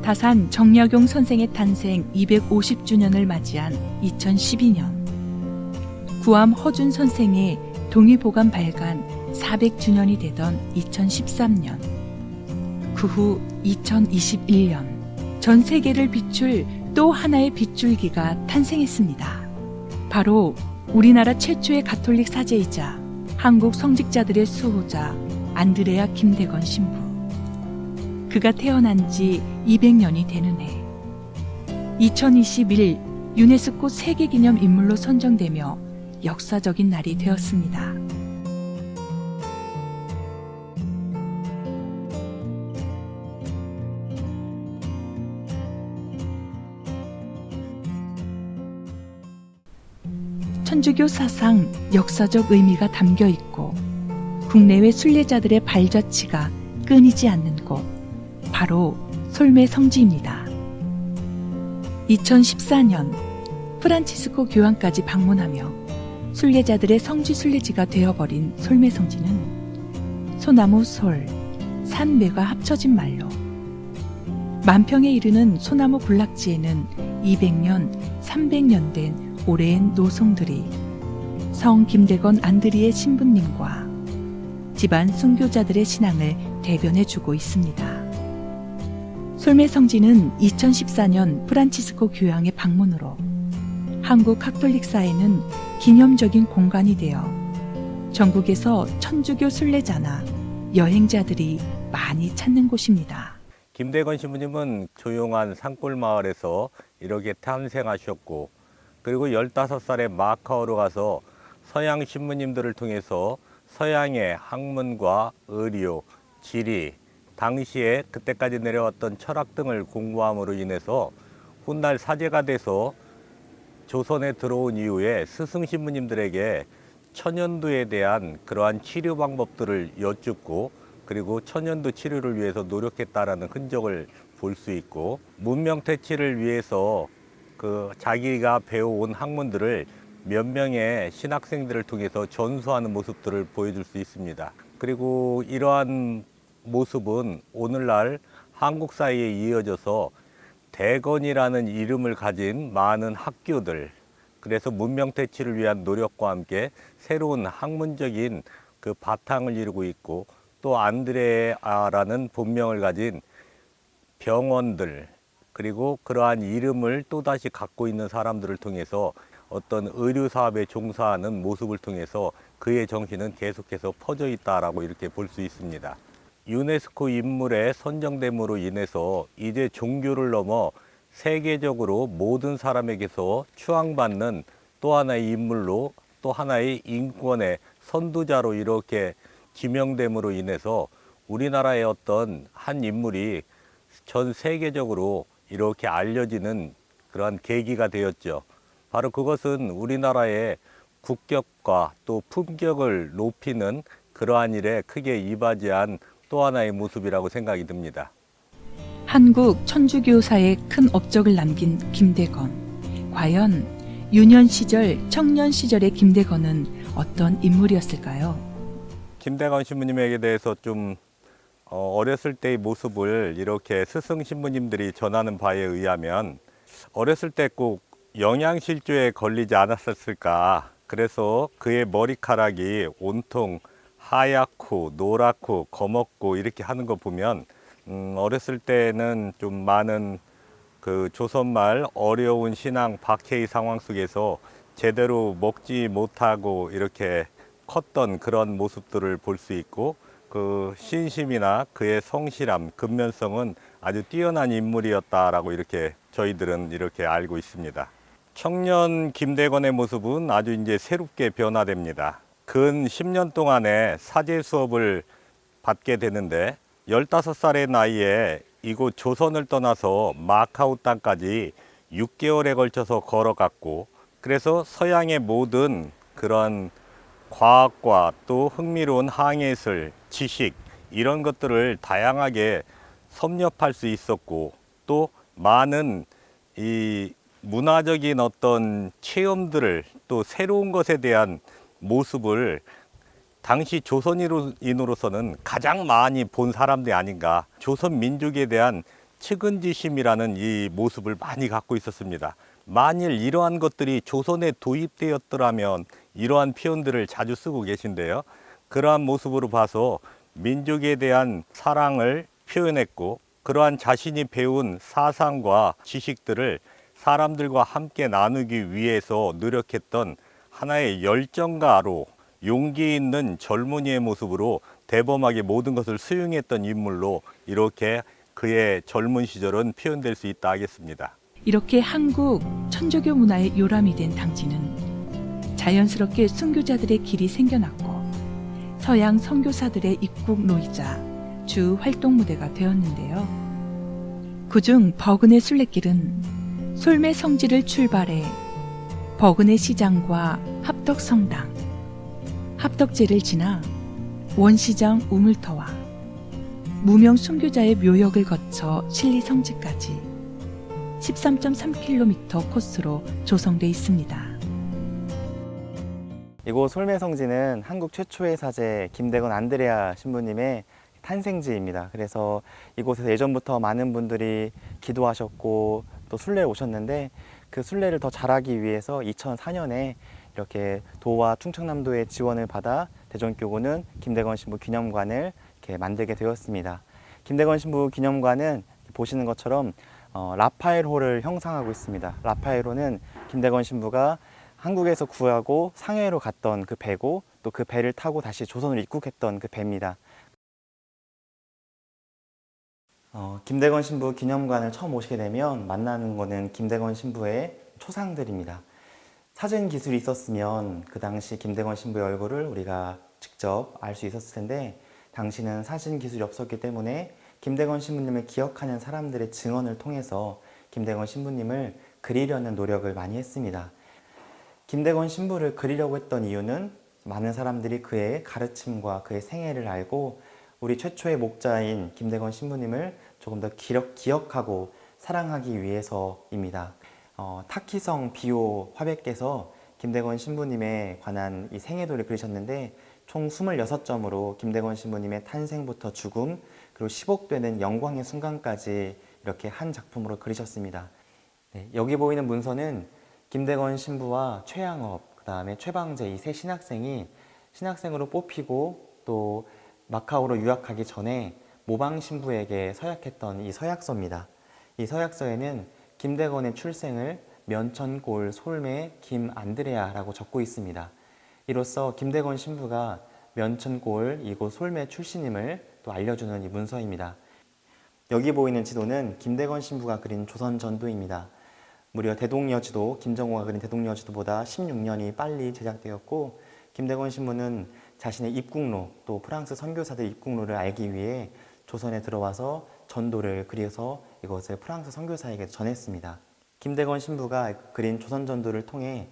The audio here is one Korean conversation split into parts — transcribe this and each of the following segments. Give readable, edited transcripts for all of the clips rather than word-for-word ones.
다산 정약용 선생의 탄생 250주년을 맞이한 2012년, 구암 허준 선생의 동의보감 발간 400주년이 되던 2013년, 그 후 2021년, 전 세계를 비출 또 하나의 빗줄기가 탄생했습니다. 바로 우리나라 최초의 가톨릭 사제이자 한국 성직자들의 수호자 안드레아 김대건 신부. 그가 태어난 지 200년이 되는 해, 2021 유네스코 세계기념 인물로 선정되며 역사적인 날이 되었습니다. 천주교 사상 역사적 의미가 담겨 있고 국내외 순례자들의 발자취가 끊이지 않는 곳, 바로 솔메 성지입니다. 2014년 프란치스코 교황까지 방문하며 순례자들의 성지 순례지가 되어버린 솔메 성지는 소나무 솔, 산매가 합쳐진 말로 만평에 이르는 소나무 군락지에는 200년, 300년 된 오래된 노송들이 성 김대건 안드리의 신부님과 집안 순교자들의 신앙을 대변해주고 있습니다. 솔메 성지는 2014년 프란치스코 교황의 방문으로 한국 가톨릭사에는 기념적인 공간이 되어 전국에서 천주교 순례자나 여행자들이 많이 찾는 곳입니다. 김대건 신부님은 조용한 산골 마을에서 이렇게 탄생하셨고, 그리고 15살에 마카오로 가서 서양 신부님들을 통해서 서양의 학문과 의료, 지리, 당시에 그때까지 내려왔던 철학 등을 공부함으로 인해서 훗날 사제가 돼서 조선에 들어온 이후에 스승 신부님들에게 천연두에 대한 그러한 치료 방법들을 여쭙고, 그리고 천연두 치료를 위해서 노력했다라는 흔적을 볼 수 있고, 문명 퇴치를 위해서 자기가 배워온 학문들을 몇 명의 신학생들을 통해서 전수하는 모습들을 보여줄 수 있습니다. 그리고 이러한 모습은 오늘날 한국 사회에 이어져서 대건이라는 이름을 가진 많은 학교들, 그래서 문명 퇴치를 위한 노력과 함께 새로운 학문적인 그 바탕을 이루고 있고, 또 안드레아라는 본명을 가진 병원들, 그리고 그러한 이름을 또다시 갖고 있는 사람들을 통해서 어떤 의료사업에 종사하는 모습을 통해서 그의 정신은 계속해서 퍼져 있다라고 이렇게 볼 수 있습니다. 유네스코 인물에 선정됨으로 인해서 이제 종교를 넘어 세계적으로 모든 사람에게서 추앙받는 또 하나의 인물로, 또 하나의 인권의 선두자로 이렇게 지명됨으로 인해서 우리나라의 어떤 한 인물이 전 세계적으로 이렇게 알려지는 그러한 계기가 되었죠. 바로 그것은 우리나라의 국격과 또 품격을 높이는 그러한 일에 크게 이바지한 또 하나의 모습이라고 생각이 듭니다. 한국 천주교사에 큰 업적을 남긴 김대건. 과연 유년 시절, 청년 시절의 김대건은 어떤 인물이었을까요? 김대건 신부님에게 대해서 좀 어렸을 때의 모습을 이렇게 스승 신부님들이 전하는 바에 의하면 어렸을 때 꼭 영양실조에 걸리지 않았을까. 그래서 그의 머리카락이 온통 하얗고 노랗고 검었고 이렇게 하는 거 보면 어렸을 때는 좀 많은 그 조선말 어려운 신앙 박해의 상황 속에서 제대로 먹지 못하고 이렇게 컸던 그런 모습들을 볼 수 있고, 그 신심이나 그의 성실함, 근면성은 아주 뛰어난 인물이었다라고 이렇게 저희들은 이렇게 알고 있습니다. 청년 김대건의 모습은 아주 이제 새롭게 변화됩니다. 근 10년 동안의 사제 수업을 받게 되는데 15살의 나이에 이곳 조선을 떠나서 마카오 땅까지 6개월에 걸쳐서 걸어갔고, 그래서 서양의 모든 그런 과학과 또 흥미로운 항해술, 지식 이런 것들을 다양하게 섭렵할 수 있었고, 또 많은 이 문화적인 어떤 체험들을, 또 새로운 것에 대한 모습을 당시 조선인으로서는 가장 많이 본 사람들이 아닌가. 조선 민족에 대한 측은지심이라는 이 모습을 많이 갖고 있었습니다. 만일 이러한 것들이 조선에 도입되었더라면 이러한 표현들을 자주 쓰고 계신데요. 그러한 모습으로 봐서 민족에 대한 사랑을 표현했고, 그러한 자신이 배운 사상과 지식들을 사람들과 함께 나누기 위해서 노력했던 하나의 열정가로 용기 있는 젊은이의 모습으로 대범하게 모든 것을 수용했던 인물로 이렇게 그의 젊은 시절은 표현될 수 있다 하겠습니다. 이렇게 한국 천주교 문화의 요람이 된 당진은 자연스럽게 순교자들의 길이 생겨났고 서양 선교사들의 입국 로이자 주 활동 무대가 되었는데요. 그중 버그네 순례길은 솔매 성지를 출발해 버그네 시장과 합덕성당, 합덕제를 지나 원시장 우물터와 무명 순교자의 묘역을 거쳐 신리성지까지 13.3km 코스로 조성돼 있습니다. 이곳 솔매성지는 한국 최초의 사제 김대건 안드레아 신부님의 탄생지입니다. 그래서 이곳에서 예전부터 많은 분들이 기도하셨고 또 순례에 오셨는데 그 순례를 더 잘하기 위해서 2004년에 이렇게 도와 충청남도의 지원을 받아 대전교구는 김대건 신부 기념관을 이렇게 만들게 되었습니다. 김대건 신부 기념관은 보시는 것처럼 라파엘호를 형상하고 있습니다. 라파엘호는 김대건 신부가 한국에서 구하고 상해로 갔던 그 배고 또 그 배를 타고 다시 조선으로 입국했던 그 배입니다. 김대건 신부 기념관을 처음 오시게 되면 만나는 거는 김대건 신부의 초상들입니다. 사진 기술이 있었으면 그 당시 김대건 신부의 얼굴을 우리가 직접 알 수 있었을 텐데 당시는 사진 기술이 없었기 때문에 김대건 신부님을 기억하는 사람들의 증언을 통해서 김대건 신부님을 그리려는 노력을 많이 했습니다. 김대건 신부를 그리려고 했던 이유는 많은 사람들이 그의 가르침과 그의 생애를 알고 우리 최초의 목자인 김대건 신부님을 조금 더 기억하고 사랑하기 위해서입니다. 타키성 비오 화백께서 김대건 신부님에 관한 이 생애도를 그리셨는데 총 26점으로 김대건 신부님의 탄생부터 죽음 그리고 10억 되는 영광의 순간까지 이렇게 한 작품으로 그리셨습니다. 네, 여기 보이는 문서는 김대건 신부와 최양업, 그 다음에 최방재 이 세 신학생이 신학생으로 뽑히고 또 마카오로 유학하기 전에 모방 신부에게 서약했던 이 서약서입니다. 이 서약서에는 김대건의 출생을 면천골 솔매 김안드레아라고 적고 있습니다. 이로써 김대건 신부가 면천골 이곳 솔매 출신임을 또 알려주는 이 문서입니다. 여기 보이는 지도는 김대건 신부가 그린 조선 전도입니다. 무려 대동여지도, 김정호가 그린 대동여지도보다 16년이 빨리 제작되었고 김대건 신부는 자신의 입국로 또 프랑스 선교사들 입국로를 알기 위해 조선에 들어와서 전도를 그려서 이것을 프랑스 선교사에게 전했습니다. 김대건 신부가 그린 조선 전도를 통해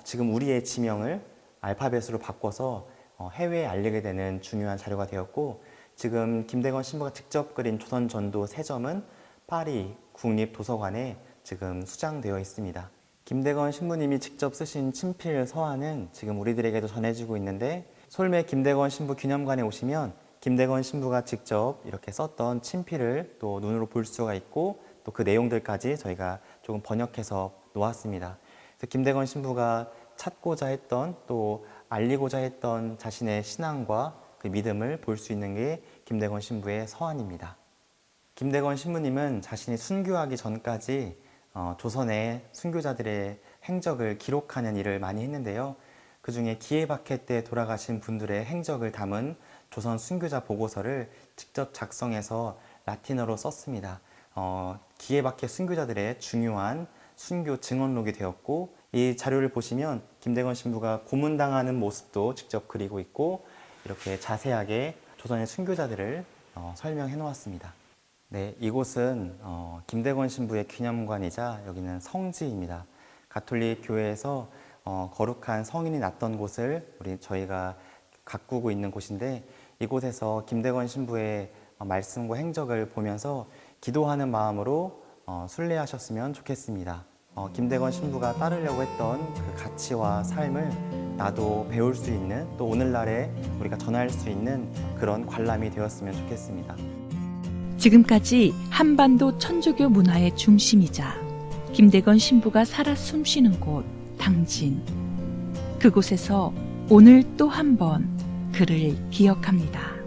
지금 우리의 지명을 알파벳으로 바꿔서 해외에 알리게 되는 중요한 자료가 되었고 지금 김대건 신부가 직접 그린 조선 전도 3점은 파리 국립도서관에 지금 수장되어 있습니다. 김대건 신부님이 직접 쓰신 친필 서한은 지금 우리들에게도 전해지고 있는데 솔매 김대건 신부 기념관에 오시면 김대건 신부가 직접 이렇게 썼던 친필을 또 눈으로 볼 수가 있고 또 그 내용들까지 저희가 조금 번역해서 놓았습니다. 그래서 김대건 신부가 찾고자 했던 또 알리고자 했던 자신의 신앙과 그 믿음을 볼 수 있는 게 김대건 신부의 서한입니다. 김대건 신부님은 자신이 순교하기 전까지 조선의 순교자들의 행적을 기록하는 일을 많이 했는데요. 그 중에 기해박해 때 돌아가신 분들의 행적을 담은 조선 순교자 보고서를 직접 작성해서 라틴어로 썼습니다. 기해박해 순교자들의 중요한 순교 증언록이 되었고 이 자료를 보시면 김대건 신부가 고문당하는 모습도 직접 그리고 있고 이렇게 자세하게 조선의 순교자들을 설명해 놓았습니다. 네, 이곳은 김대건 신부의 기념관이자 여기는 성지입니다. 가톨릭 교회에서 거룩한 성인이 났던 곳을 저희가 가꾸고 있는 곳인데 이곳에서 김대건 신부의 말씀과 행적을 보면서 기도하는 마음으로 순례하셨으면 좋겠습니다. 김대건 신부가 따르려고 했던 그 가치와 삶을 나도 배울 수 있는 또 오늘날에 우리가 전할 수 있는 그런 관람이 되었으면 좋겠습니다. 지금까지 한반도 천주교 문화의 중심이자 김대건 신부가 살아 숨쉬는 곳 당진. 그곳에서 오늘 또 한 번 그를 기억합니다.